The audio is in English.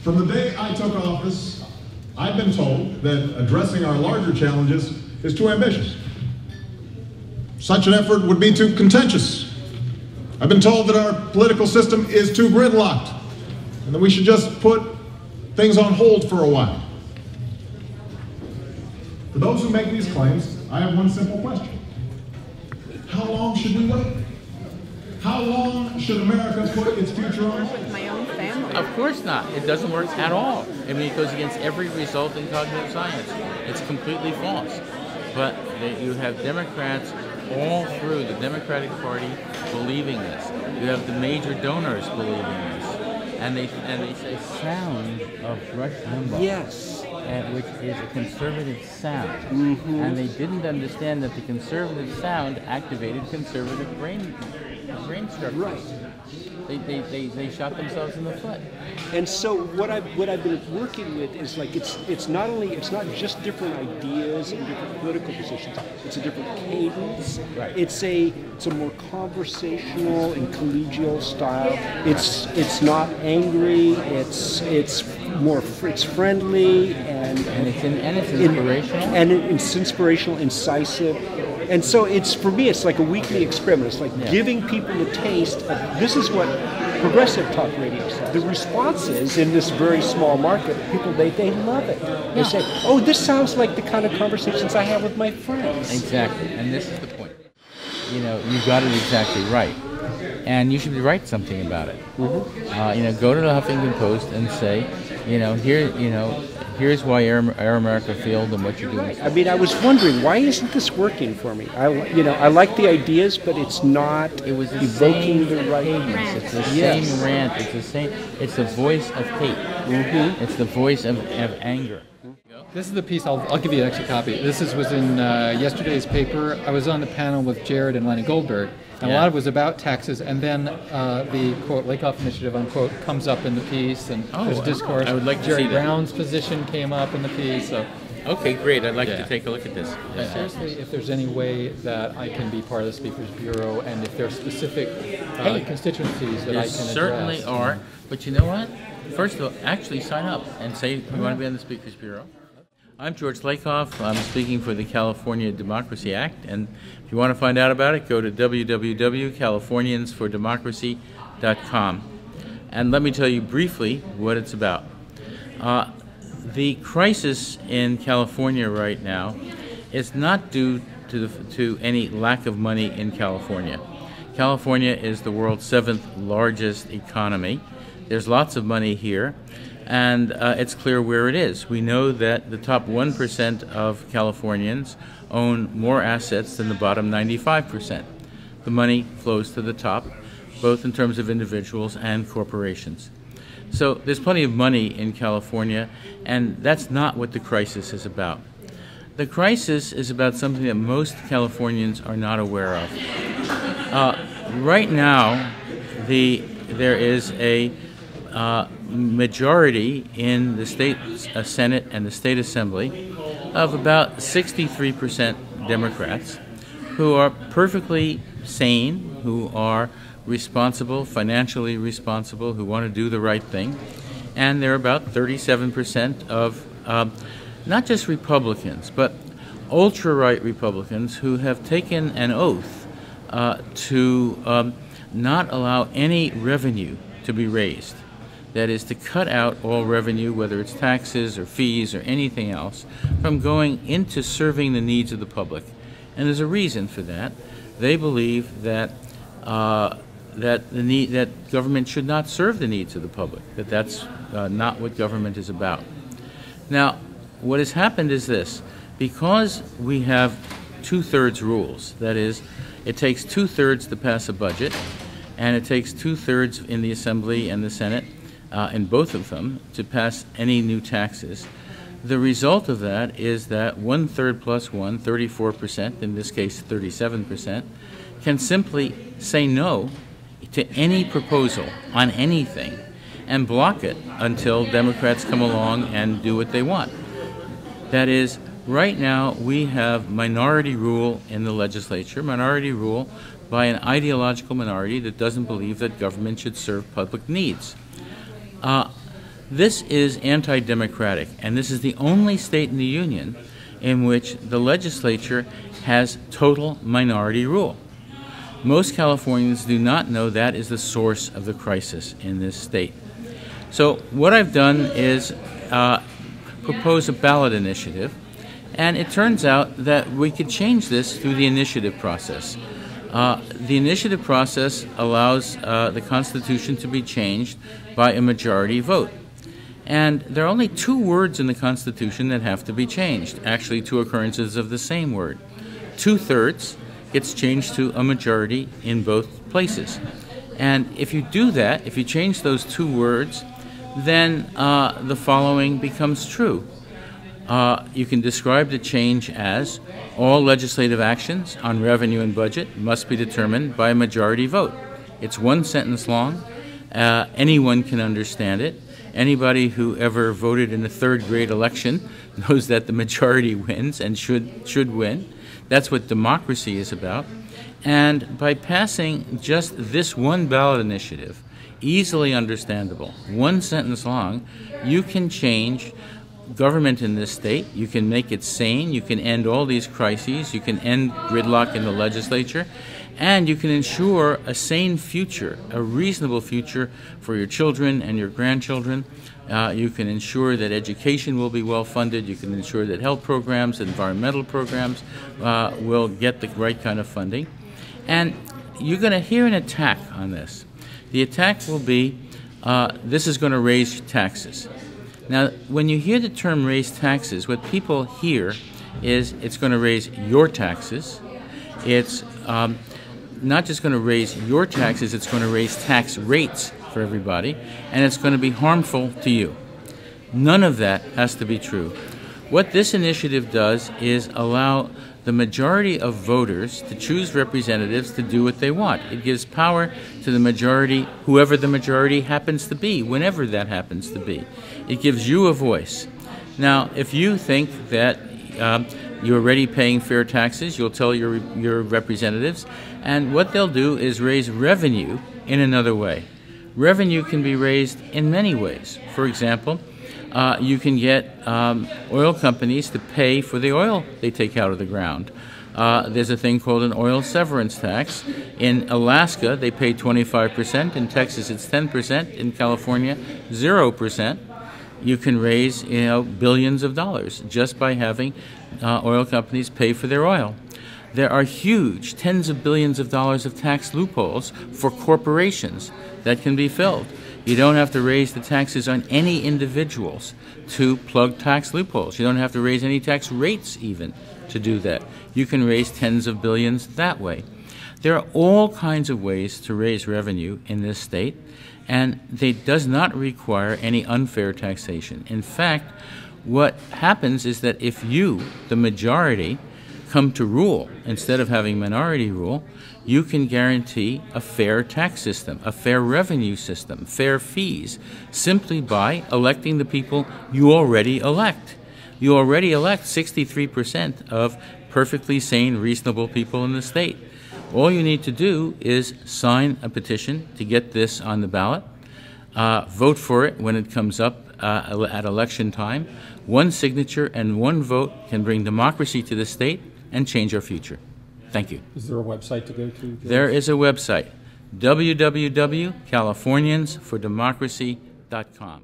From the day I took office, I've been told that addressing our larger challenges is too ambitious. Such an effort would be too contentious. I've been told that our political system is too gridlocked and that we should just put things on hold for a while. For those who make these claims, I have one simple question. How long should we wait? How long should America put its future on hold? My own family. Of course not. It doesn't work at all. I mean, it goes against every result in cognitive science. It's completely false. But you have Democrats all through the Democratic Party believing this. You have the major donors believing this. And they say sound of Rush Limbaugh. Yes. Which is a conservative sound. And they didn't understand that the conservative sound activated conservative brain structures. Right. They shot themselves in the foot. And so what I've been working with is like it's not just different ideas and different political positions. It's a different cadence. Right. It's a more conversational and collegial style. It's not angry. It's friendly and it's inspirational. And it's inspirational, incisive. And so for me, it's like a weekly experiment. It's like giving people a taste of this is what progressive talk radio is. The responses in this very small market, people, they love it. They say, oh, this sounds like the kind of conversations I have with my friends. Exactly, and this is the point. You know, you got it exactly right. And you should write something about it. Go to the Huffington Post and say, here's why Air America failed and what you're doing. I mean, I was wondering, why isn't this working for me? I like the ideas, but it's not evoking the right... It's the same rant. It's the same. It's the voice of hate. It's the voice of anger. This is the piece, I'll give you an extra copy. This was in yesterday's paper. I was on the panel with Jared and Lenny Goldberg, and a lot of it was about taxes, and then the, quote, Lakoff initiative, unquote, comes up in the piece, and there's a discourse. I would like to Jerry see that. Brown's position came up in the piece. So. Okay, great. I'd like to take a look at this. Seriously, if there's any way that I can be part of the Speakers Bureau, and if there are specific constituencies that I can address. There certainly are, but you know what? First of all, actually sign up and say you want to be on the Speakers Bureau. I'm George Lakoff. I'm speaking for the California Democracy Act, and if you want to find out about it, go to www.californiansfordemocracy.com. And let me tell you briefly what it's about. The crisis in California right now is not due to any lack of money in California. California is the world's 7th largest economy. There's lots of money here. And it's clear where it is. We know that the top 1% of Californians own more assets than the bottom 95%. The money flows to the top, both in terms of individuals and corporations. So there's plenty of money in California, and that's not what the crisis is about. The crisis is about something that most Californians are not aware of. Right now, there is a majority in the state Senate and the state Assembly of about 63% Democrats who are perfectly sane, who are responsible, financially responsible, who want to do the right thing. And there are about 37% of not just Republicans, but ultra-right Republicans who have taken an oath to not allow any revenue to be raised. That is, to cut out all revenue, whether it's taxes or fees or anything else, from going into serving the needs of the public. And there's a reason for that. They believe that that government should not serve the needs of the public. That's not what government is about. Now, what has happened is this: because we have 2/3 rules. That is, it takes 2/3 to pass a budget, and it takes 2/3 in the Assembly and the Senate. In both of them, to pass any new taxes. The result of that is that 1/3 plus 1, 34%, in this case 37%, can simply say no to any proposal on anything and block it until Democrats come along and do what they want. That is, right now we have minority rule in the legislature, minority rule by an ideological minority that doesn't believe that government should serve public needs. This is anti-democratic, and this is the only state in the Union in which the legislature has total minority rule. Most Californians do not know that is the source of the crisis in this state. So what I've done is propose a ballot initiative, and it turns out that we could change this through the initiative process. The initiative process allows the Constitution to be changed by a majority vote. And there are only 2 words in the Constitution that have to be changed, actually 2 occurrences of the same word. 2/3 gets changed to a majority in both places. And if you do that, if you change those 2 words, then the following becomes true. You can describe the change as all legislative actions on revenue and budget must be determined by a majority vote. It's 1 sentence long. Anyone can understand it. Anybody who ever voted in a 3rd grade election knows that the majority wins and should win. That's what democracy is about. And by passing just this one ballot initiative, easily understandable, 1 sentence long, you can change government in this state. You can make it sane. You can end all these crises. You can end gridlock in the legislature. And you can ensure a sane future, a reasonable future for your children and your grandchildren. You can ensure that education will be well funded. You can ensure that health programs, environmental programs will get the right kind of funding. And you're going to hear an attack on this. The attack will be, this is going to raise taxes. Now, when you hear the term raise taxes, what people hear is it's going to raise your taxes. It's not just going to raise your taxes, it's going to raise tax rates for everybody, and it's going to be harmful to you. None of that has to be true. What this initiative does is allow the majority of voters to choose representatives to do what they want. It gives power to the majority, whoever the majority happens to be, whenever that happens to be. It gives you a voice. Now, if you think that you're already paying fair taxes, you'll tell your representatives, and what they'll do is raise revenue in another way. Revenue can be raised in many ways. For example, you can get oil companies to pay for the oil they take out of the ground. There's a thing called an oil severance tax. In Alaska, they pay 25%. In Texas, it's 10%. In California, 0%. You can raise, billions of dollars just by having oil companies pay for their oil. There are huge, tens of billions of dollars of tax loopholes for corporations that can be filled. You don't have to raise the taxes on any individuals to plug tax loopholes. You don't have to raise any tax rates even to do that. You can raise tens of billions that way. There are all kinds of ways to raise revenue in this state, and it does not require any unfair taxation. In fact, what happens is that if you, the majority, come to rule instead of having minority rule, you can guarantee a fair tax system, a fair revenue system, fair fees, simply by electing the people you already elect. You already elect 63% of perfectly sane, reasonable people in the state. All you need to do is sign a petition to get this on the ballot, vote for it when it comes up at election time. 1 signature and 1 vote can bring democracy to the state and change our future. Thank you. Is there a website to go to, George? There is a website, www.californiansfordemocracy.com.